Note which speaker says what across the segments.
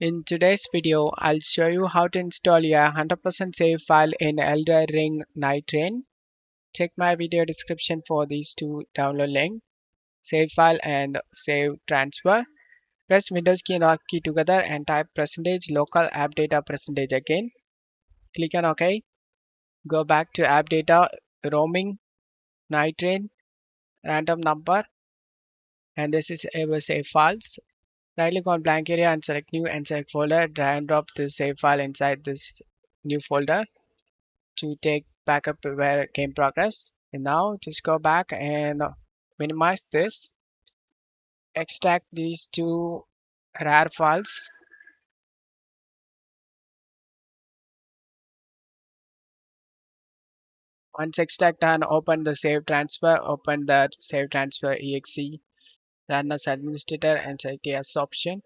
Speaker 1: In today's video, I'll show you how to install a 100% save file in Elden Ring Nightreign. Check my video description for these two download links, save file and save transfer. Press Windows key and Alt key together and type percentage local app data percentage again. Click on OK. Go back to app data, roaming, Nightreign, random number, and this is our save files. Right click on blank area and select new and select folder. Drag and drop the save file inside this new folder to take backup where game progress. And now just go back and minimize this. Extract these two rar files. Once extract done, open the save transfer. Open the save transfer exe. Run as administrator and select yes option.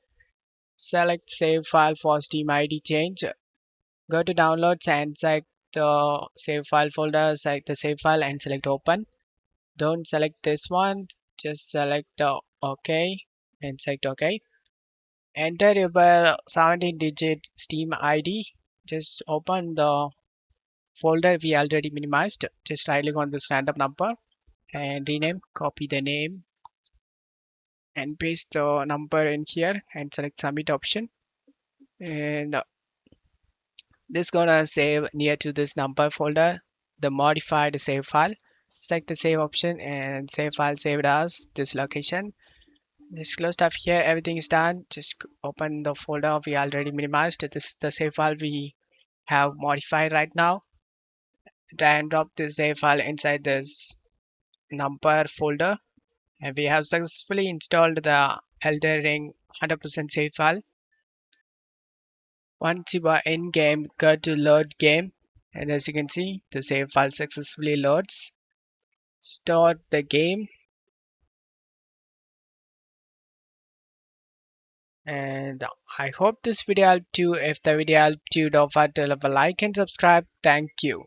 Speaker 1: Select save file for Steam ID change. Go to downloads and select the save file folder, select the save file and select open. Don't select this one, just select the OK and select OK. Enter your 17-digit Steam ID. Just open the folder we already minimized. Just right click on this random number and rename, copy the name and paste the number in here and select submit option. And this gonna save near to this number folder the modified save file. Select the save option and save file saved as this location. Just close stuff here, everything is done. Just open the folder we already minimized. This is the save file we have modified right now. Drag and drop this save file inside this number folder, and we have successfully installed the Elden Ring 100% save file. Once you are in game, go to load game, and as you can see, the save file successfully loads. Start the game, and I hope this video helped you. If the video helped you, don't forget to leave a like and subscribe. Thank you.